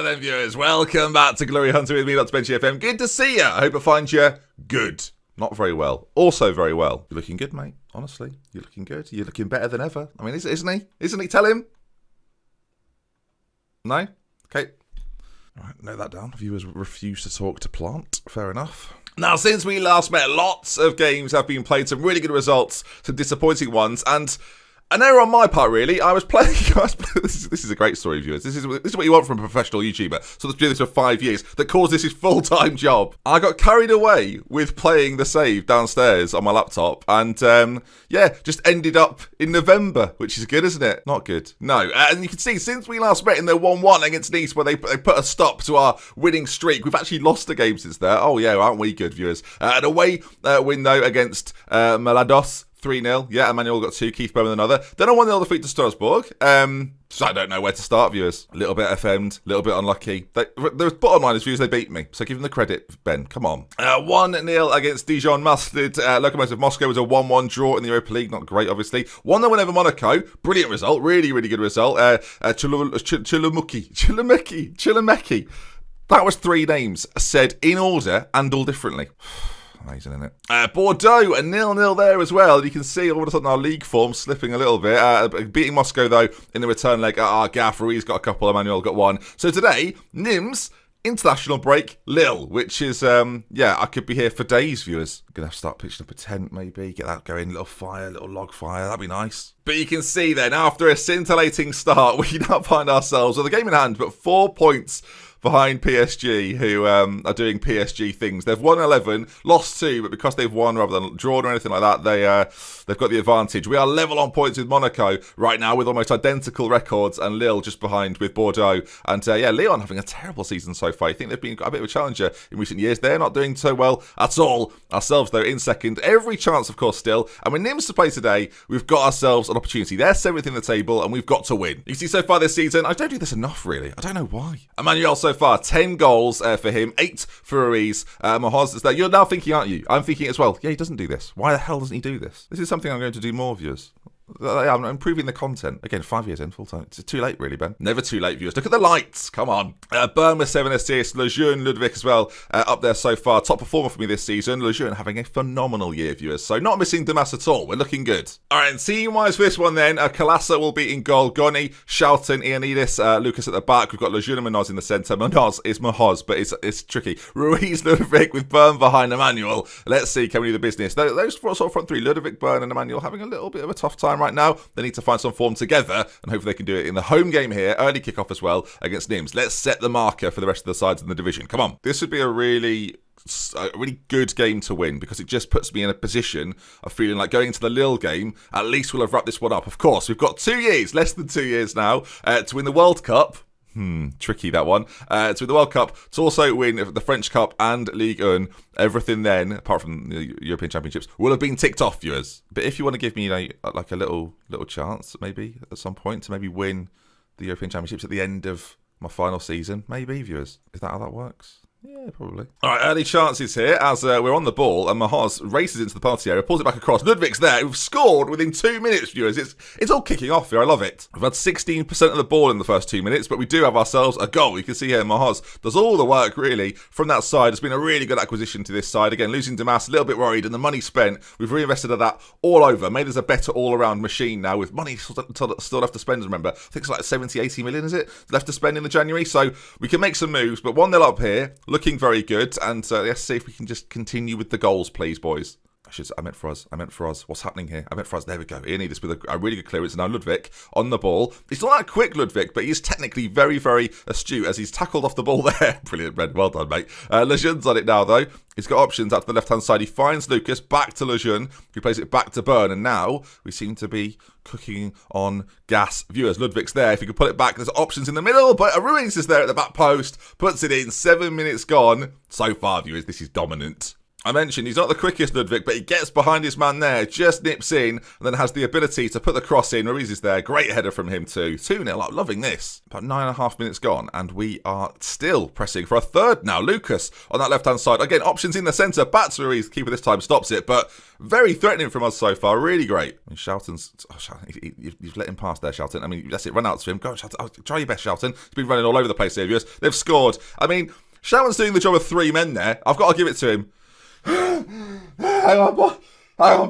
Hello then, viewers. Welcome back to Glory Hunter with me, DoctorBenjyFM. Good to see you. I hope I find you good. Not very well. Also very well. You're looking good, mate. Honestly, you're looking good. You're looking better than ever. I mean, isn't he? Isn't he? Tell him. No? Okay. All right, note that down. Viewers refuse to talk to plant. Fair enough. Now, since we last met, lots of games have been played. Some really good results, some disappointing ones, and an error on my part, really. I was playing. This is a great story, viewers. This is what you want from a professional YouTuber. So let's do this for 5 years. That caused this his full-time job. I got carried away with playing the save downstairs on my laptop, and just ended up in November, which is good, isn't it? Not good. No, and you can see since we last met in the 1-1 against Nice, where they put a stop to our winning streak, we've actually lost a game since there. Oh yeah, aren't we good, viewers? An away win though against Malados. 3-0. Yeah, Emmanuel got 2, Keith Bowman another. Then a 1-0 defeat to Strasbourg. So I don't know where to start, viewers. A little bit FM'd, a little bit unlucky. The bottom line is, viewers, they beat me. So give them the credit, Ben. Come on. 1-0 against Dijon Mustard. Lokomotiv Moscow was a 1-1 draw in the Europa League. Not great, obviously. 1-0 win over Monaco. Brilliant result. Really, really good result. Chilameki. That was 3 names said in order and all differently. Amazing, isn't it? Bordeaux, a 0-0 there as well. You can see all of a sudden our league form slipping a little bit. Beating Moscow, though, in the return leg. Gaff, Ruiz got a couple, Emmanuel got 1. So today, Nimes, international break, Lille, which is, I could be here for days, viewers. I'm going to have to start pitching up a tent, maybe. Get that going, little log fire. That'd be nice. But you can see then, after a scintillating start, we now find ourselves with a game in hand, but 4 points behind PSG, who are doing PSG things. They've won 11, lost 2, but because they've won rather than drawn or anything like that, they've got the advantage. We are level on points with Monaco right now with almost identical records, and Lille just behind with Bordeaux. And Lyon having a terrible season so far. I think they've been a bit of a challenger in recent years. They're not doing so well at all. Ourselves, though, in second. Every chance, of course, still. And with Nimes to play today, we've got ourselves an opportunity. They're 7th in the table, and we've got to win. You see, so far this season, I don't do this enough, really. I don't know why. Emmanuel so far, 10 goals for him, 8 for Ruiz. Mahoz is there. You're now thinking, aren't you? I'm thinking as well, yeah, he doesn't do this. Why the hell doesn't he do this? This is something I'm going to do more, viewers. I'm improving the content. Again, 5 years in, full time. It's too late, really, Ben. Never too late, viewers. Look at the lights. Come on. Bern with 7 assists. Lejeune, Ludwig as well, up there so far. Top performer for me this season. Lejeune having a phenomenal year, viewers. So not missing Damas at all. We're looking good. All right, and team-wise for this one then, Kalasa will be in goal. Goni, Shelton, Ioannidis, Lucas at the back. We've got Lejeune and Munoz in the centre. Munoz is Mahoz, but it's tricky. Ruiz, Ludwig with Bern behind Emmanuel. Let's see, can we do the business? Those sort of front 3, Ludwig, Bern and Emmanuel, having a little bit of a tough time right now. They need to find some form together, and hopefully they can do it in the home game here. Early kickoff as well against Nimes. Let's set the marker for the rest of the sides in the division. Come on. This would be a really good game to win, because it just puts me in a position of feeling like going into the Lille game, at least we'll have wrapped this one up. Of course, we've got 2 years, less than 2 years now, to win the World Cup. Tricky that one. To win the World Cup, to also win the French Cup and Ligue 1. Everything then, apart from the European Championships, will have been ticked off, viewers. But if you want to give me, like a little chance, maybe at some point to maybe win the European Championships at the end of my final season, maybe, viewers. Is that how that works? Yeah, probably. All right, early chances here as we're on the ball, and Mahoz races into the penalty area, pulls it back across. Ludwig's there. We've scored within 2 minutes, viewers. It's all kicking off here. I love it. We've had 16% of the ball in the first 2 minutes, but we do have ourselves a goal. You can see here Mahoz does all the work, really, from that side. It's been a really good acquisition to this side. Again, losing Damas, a little bit worried, and the money spent, we've reinvested that all over. Made us a better all-around machine now, with money still left to spend, remember. I think it's like 70, 80 million, is it? Left to spend in the January, so we can make some moves, but 1-0 up here, looking very good, and let's see if we can just continue with the goals, please, boys. I meant for us. What's happening here? I meant for us. There we go. Ioannidis with a really good clearance. Now Ludwig on the ball. He's not that quick, Ludwig, but he's technically very, very astute as he's tackled off the ball there. Brilliant, Red. Well done, mate. Lejeune's on it now, though. He's got options out to the left-hand side. He finds Lucas, back to Lejeune, who plays it back to Bern. And now we seem to be cooking on gas. Viewers, Ludwig's there. If you could put it back, there's options in the middle, but Ruiz is there at the back post. Puts it in. 7 minutes gone. So far, viewers, this is dominant. I mentioned he's not the quickest, Ludwig, but he gets behind his man there, just nips in, and then has the ability to put the cross in. Ruiz is there. Great header from him too. 2-0. I'm loving this. About 9.5 minutes gone, and we are still pressing for a third now. Lucas on that left-hand side. Again, options in the centre. Back to Ruiz. Keeper this time stops it, but very threatening from us so far. Really great. I mean, Shelton's... Oh, you've let him pass there, Shelton. I mean, that's it. Run out to him. Go on, Shelton. Oh, try your best, Shelton. He's been running all over the place here, viewers. They've scored. I mean, Shelton's doing the job of 3 men there. I've got to give it to him. Hang on,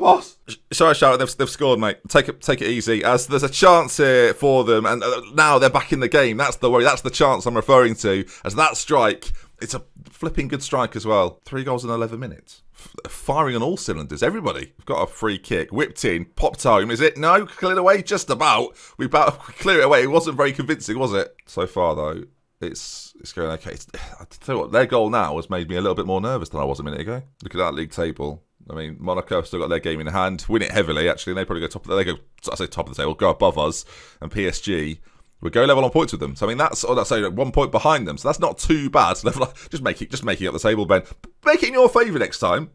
boss. Sorry, Shelton, they've scored, mate. Take it easy, as there's a chance here for them, and now they're back in the game. That's the worry. That's the chance I'm referring to, as that strike, it's a flipping good strike as well. 3 goals in 11 minutes. Firing on all cylinders. Everybody. We've got a free kick. Whipped in. Popped home. Is it? No? Cleared away? Just about. We clear it away. It wasn't very convincing, was it? So far, though, it's going okay. I tell you what, their goal now has made me a little bit more nervous than I was a minute ago. Look at that league table. I mean, Monaco have still got their game in hand. Win it heavily, actually. They probably go top of the table, go above us. And PSG would go level on points with them. So, I mean, that's 1 point behind them. So that's not too bad. Just making up the table, Ben. Make it in your favour next time.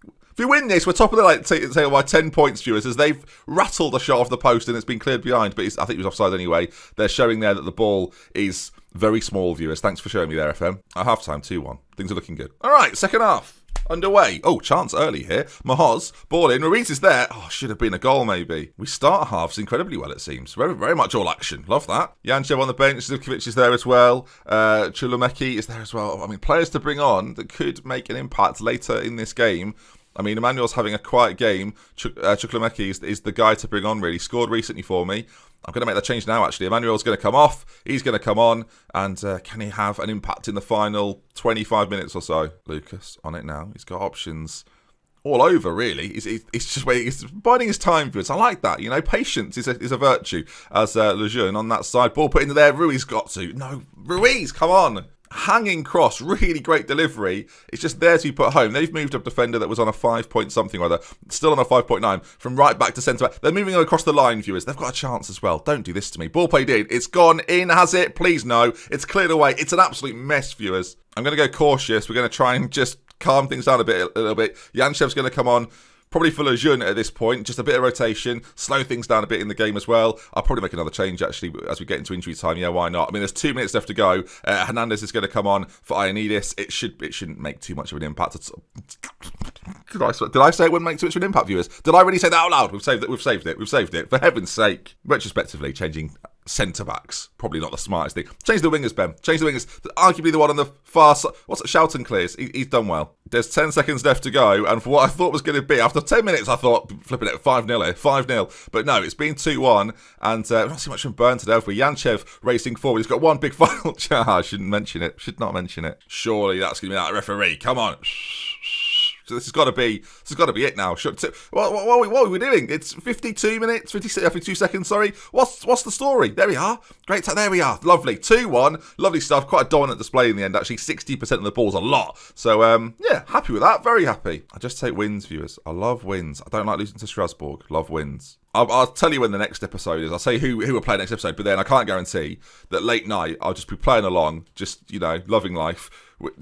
If we win this, we're top of the table by 10 points, viewers, as they've rattled a shot off the post and it's been cleared behind. But I think it was offside anyway. They're showing there that the ball is very small, viewers. Thanks for showing me there, FM. At half-time, 2-1. Things are looking good. All right, second half. Underway. Oh, chance early here. Mahoz, ball in. Ruiz is there. Oh, should have been a goal, maybe. We start halves incredibly well, it seems. Very, very much all action. Love that. Janchev on the bench. Zivkovic is there as well. Chulumeki is there as well. I mean, players to bring on that could make an impact later in this game. I mean, Emmanuel's having a quiet game. Chuklameki is the guy to bring on, really. Scored recently for me. I'm going to make that change now, actually. Emmanuel's going to come off. He's going to come on. And can he have an impact in the final 25 minutes or so? Lucas on it now. He's got options all over, really. He's just waiting. He's biding his time for it. I like that. You know, patience is a virtue. As Lejeune on that side. Ball put into there. Ruiz got to. No, Ruiz, come on. Hanging cross, really great delivery. It's just there to be put home. They've moved a defender that was on a 5 point something or other, still on a 5.9, from right back to centre back. They're moving across the line, viewers. They've got a chance as well. Don't do this to me. Ball played in. It's gone in, has it? Please no. It's cleared away. It's an absolute mess, viewers. I'm going to go cautious. We're going to try and just calm things down a little bit. Janchev's going to come on. Probably for Lejeune at this point, just a bit of rotation, slow things down a bit in the game as well. I'll probably make another change, actually, as we get into injury time. Yeah, why not? I mean, there's 2 minutes left to go. Hernandez is going to come on for Ioannidis. It shouldn't make too much of an impact. Did I say it wouldn't make too much of an impact, viewers? Did I really say that out loud? We've saved it. For heaven's sake. Retrospectively, changing centre-backs, probably not the smartest thing. Change the wingers, Ben. Change the wingers. Arguably the one on the far side. What's it? Shelton clears. He's done well. There's 10 seconds left to go, and for what I thought was going to be, after 10 minutes, I thought, flipping it, 5-0 here, 5-0. But no, it's been 2-1, and not so much from Burn today, have we? Janchev racing forward. He's got one big final charge. I shouldn't mention it. Should not mention it. Surely that's going to be that referee. Come on. So this has got to be it now. What are we doing? It's 52 minutes, 52 seconds, sorry. What's the story? There we are. Great, there we are. Lovely. 2-1. Lovely stuff. Quite a dominant display in the end, actually. 60% of the ball's a lot. So, yeah, happy with that. Very happy. I just take wins, viewers. I love wins. I don't like losing to Strasbourg. Love wins. I'll tell you when the next episode is. I'll say who will play next episode, but then I can't guarantee that late night I'll just be playing along, just, you know, loving life,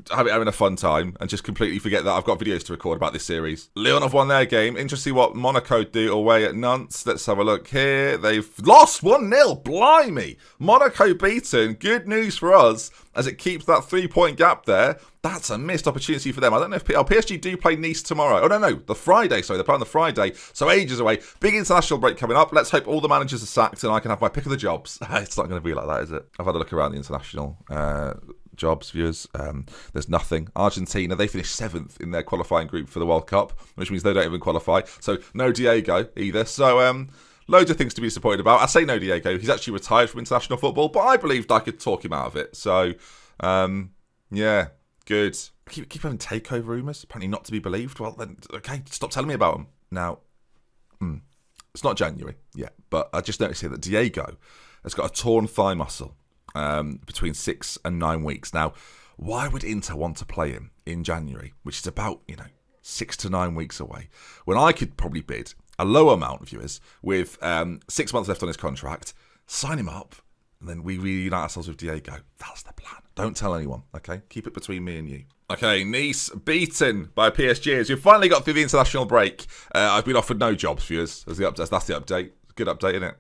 having a fun time, and just completely forget that I've got videos to record about this series. Lyon have won their game. Interesting what Monaco do away at Nantes. Let's have a look here. They've lost 1-0. Blimey. Monaco beaten. Good news for us, as it keeps that 3-point gap there. That's a missed opportunity for them. I don't know if PSG do play Nice tomorrow. Oh, no, the Friday. Sorry, they're playing the Friday. So ages away. Big international break coming up. Let's hope all the managers are sacked and I can have my pick of the jobs. It's not going to be like that, is it? I've had a look around the international jobs, viewers. There's nothing. Argentina, they finished 7th in their qualifying group for the World Cup, which means they don't even qualify. So no Diego either. So loads of things to be disappointed about. I say no Diego. He's actually retired from international football, but I believed I could talk him out of it. So, yeah. Good. Keep having takeover rumours, apparently not to be believed. Well, then, okay, stop telling me about them. Now, it's not January yet, but I just noticed here that Diego has got a torn thigh muscle between 6 and 9 weeks. Now, why would Inter want to play him in January, which is about, 6 to 9 weeks away, when I could probably bid a low amount, viewers, with 6 months left on his contract, sign him up, and then we reunite ourselves with Diego. That's the plan. Don't tell anyone, okay? Keep it between me and you. Okay, Nice beaten by PSG as we've finally got through the international break. I've been offered no jobs, viewers. That's the update. Good update, isn't it?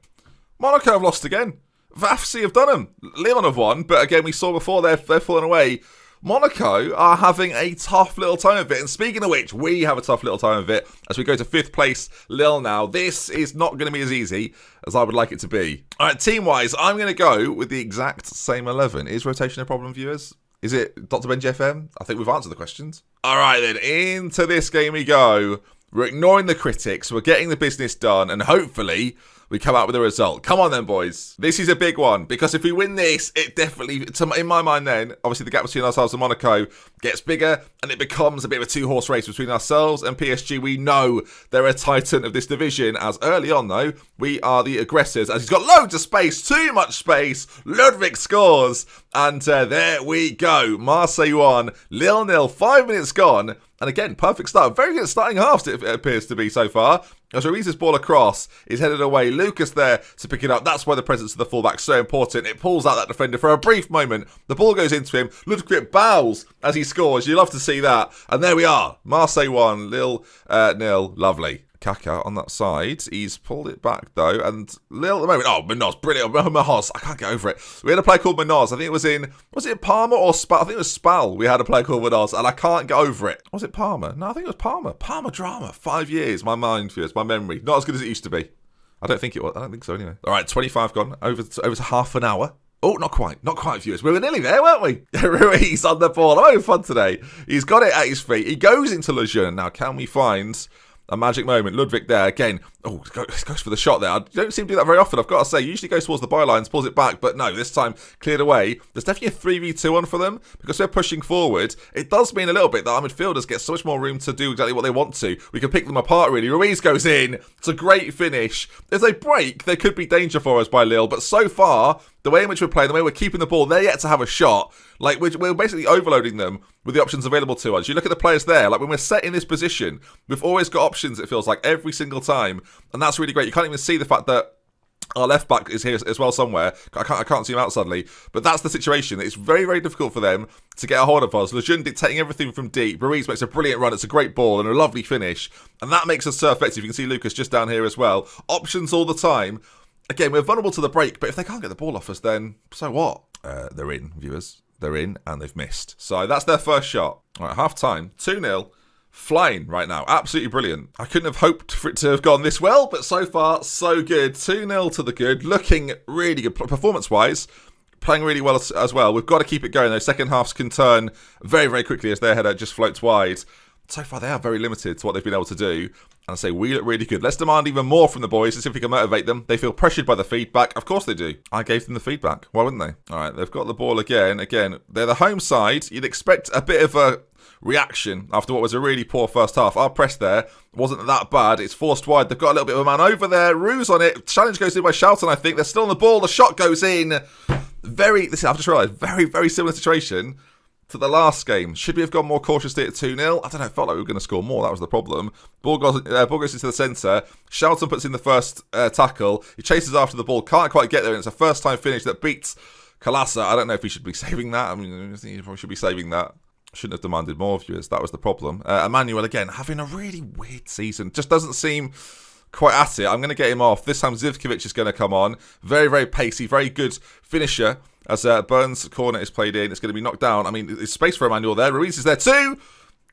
Monaco have lost again. VAFC have done them. Lyon have won, but again, we saw before they're falling away. Monaco are having a tough little time of it. And speaking of which, we have a tough little time of it as we go to 5th place, Lille now. This is not going to be as easy as I would like it to be. All right, team-wise, I'm going to go with the exact same 11. Is rotation a problem, viewers? Is it DoctorBenjyFM? I think we've answered the questions. All right, then, into this game we go. We're ignoring the critics. We're getting the business done. And hopefully, we come out with a result. Come on then, boys. This is a big one. Because if we win this, it definitely, in my mind then, obviously the gap between ourselves and Monaco gets bigger. And it becomes a bit of a two-horse race between ourselves and PSG. We know they're a titan of this division. As early on, though, we are the aggressors. As he's got loads of space. Too much space. Ludwig scores. And there we go. Marseille 1. Lille 0. 5 minutes gone. And again, perfect start. Very good starting halves, it appears to be so far. As Ruiz's ball across is headed away. Lucas there to pick it up. That's why the presence of the fullback is so important. It pulls out that defender for a brief moment. The ball goes into him. Ludwig bows as he scores. You love to see that. And there we are. Marseille 1, Lille 0. Lovely. Kaka on that side. He's pulled it back though. And Lille at the moment. Oh, Manoz. Brilliant. Manoz. I can't get over it. We had a player called Manoz. I think it was in. Was it Parma or Spal? I think it was Spal. We had a player called Manoz. And I can't get over it. Was it Parma? No, I think it was Parma. Parma drama. 5 years. My mind fears. My memory. Not as good as it used to be. I don't think it was. I don't think so anyway. All right. 25 gone. Over to half an hour. Oh, not quite. Not quite, viewers. We were nearly there, weren't we? Ruiz on the ball. I'm having fun today. He's got it at his feet. He goes into Lejeune. Now, can we find a magic moment? Ludwig there again. Oh, goes for the shot there. I don't seem to do that very often, I've got to say. Usually goes towards the bylines, pulls it back, but no, this time cleared away. There's definitely a 3v2 on for them because they're pushing forward. It does mean a little bit that our midfielders get so much more room to do exactly what they want to. We can pick them apart, really. Ruiz goes in. It's a great finish. If they break, there could be danger for us by Lille, but so far, the way in which we're playing, the way we're keeping the ball, they're yet to have a shot. Like, we're basically overloading them with the options available to us. You look at the players there, like when we're set in this position, we've always got options, it feels like, every single time. And that's really great. You can't even see the fact that our left back is here as well somewhere. I can't see him out suddenly. But that's the situation. It's very, very difficult for them to get a hold of us. Lejeune dictating everything from deep. Ruiz makes a brilliant run. It's a great ball and a lovely finish. And that makes us so effective. You can see Lucas just down here as well. Options all the time. Again, we're vulnerable to the break, but if they can't get the ball off us, then so what? They're in, viewers. They're in, and they've missed. So that's their first shot. All right, half-time, 2-0. Flying right now. Absolutely brilliant. I couldn't have hoped for it to have gone this well, but so far, so good. 2-0 to the good. Looking really good performance-wise. Playing really well as well. We've got to keep it going, though. Second halves can turn very, very quickly as their header just floats wide. So far, they are very limited to what they've been able to do. And I say, we look really good. Let's demand even more from the boys and see if we can motivate them. They feel pressured by the feedback. Of course they do. I gave them the feedback. Why wouldn't they? All right, they've got the ball again. Again, they're the home side. You'd expect a bit of a reaction after what was a really poor first half. Our press there wasn't that bad. It's forced wide. They've got a little bit of a man over there. Ruse on it. Challenge goes in by Shelton, I think. They're still on the ball. The shot goes in. I've just realised, very, very similar situation to the last game. Should we have gone more cautiously at 2-0? I don't know. It felt like we were going to score more. That was the problem. Ball goes into the centre. Shelton puts in the first tackle. He chases after the ball. Can't quite get there. And it's a first-time finish that beats Kalasa. I don't know if he should be saving that. I mean, he probably should be saving that. Shouldn't have demanded more viewers. That was the problem. Emmanuel, again, having a really weird season. Just doesn't seem quite at it. I'm going to get him off. This time Zivkovic is going to come on. Very, very pacey. Very good finisher. As Burns' corner is played in, it's going to be knocked down. I mean, there's space for Emmanuel there. Ruiz is there too.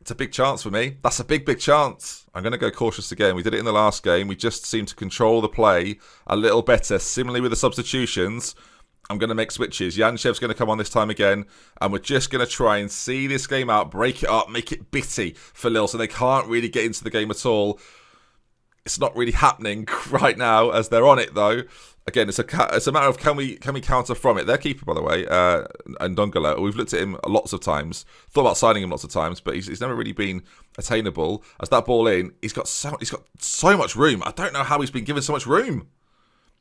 It's a big chance for me. That's a big, big chance. I'm going to go cautious again. We did it in the last game. We just seemed to control the play a little better. Similarly with the substitutions, I'm going to make switches. Yanchev's going to come on this time again. And we're just going to try and see this game out, break it up, make it bitty for Lille so they can't really get into the game at all. It's not really happening right now as they're on it, though. Again, it's a matter of can we counter from it. Their keeper, by the way, and Dongala, we've looked at him lots of times, thought about signing him lots of times, but he's never really been attainable. As that ball in, he's got so much room. I don't know how he's been given so much room.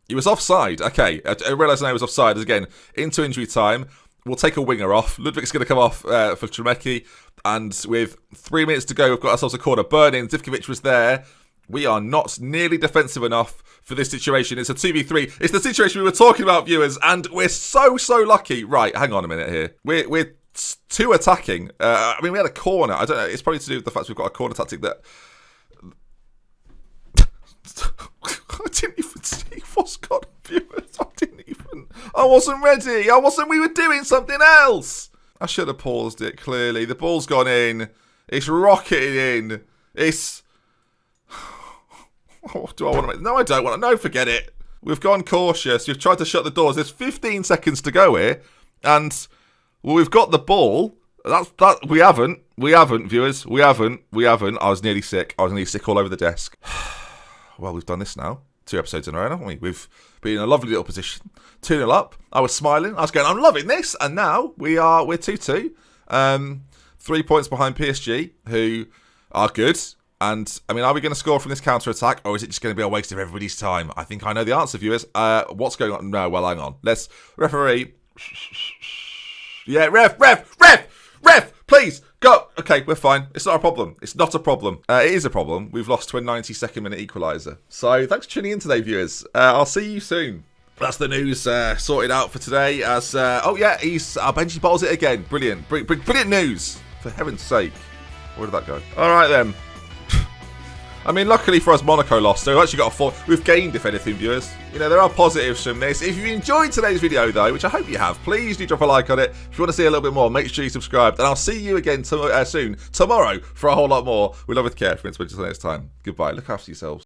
He was offside. Okay, I realised now he was offside. Again, into injury time. We'll take a winger off. Ludwig's going to come off for Tremecki, and with 3 minutes to go, we've got ourselves a corner. Burn in. Zivkovic was there. We are not nearly defensive enough for this situation. It's a 2v3. It's the situation we were talking about, viewers, and we're so lucky. Right, hang on a minute here. We're 2 attacking. I mean, we had a corner. I don't know. It's probably to do with the fact we've got a corner tactic that... I didn't even see what's gone on, viewers. I wasn't ready. We were doing something else. I should have paused it, clearly. The ball's gone in. It's rocketed in. It's... What do I want to make? No, I don't want to. No, forget it. We've gone cautious. We've tried to shut the doors. There's 15 seconds to go here. And, well, we've got the ball. We haven't, viewers. We haven't. I was nearly sick. I was nearly sick all over the desk. Well, we've done this now. 2 episodes in a row, haven't we? We've been in a lovely little position. 2-0 up. I was smiling. I was going, I'm loving this. And now we're 2-2. 3 points behind PSG, who are good. And, I mean, are we going to score from this counter-attack, or is it just going to be a waste of everybody's time? I think I know the answer, viewers. What's going on? No, well, hang on. Let's... Referee. Yeah, ref, please, go. Okay, we're fine. It's not a problem. It's not a problem. It is a problem. We've lost to a 92nd minute equaliser. So, thanks for tuning in today, viewers. I'll see you soon. That's the news sorted out for today. As oh, yeah, Benji bowls it again. Brilliant. Brilliant news. For heaven's sake. Where did that go? All right, then. I mean, luckily for us, Monaco lost, so we've actually got a 4. We've gained, if anything, viewers. You know, there are positives from this. If you enjoyed today's video, though, which I hope you have, please do drop a like on it. If you want to see a little bit more, make sure you subscribe. And I'll see you again soon, tomorrow, for a whole lot more. We love with care. For instance, until next time. Goodbye. Look after yourselves.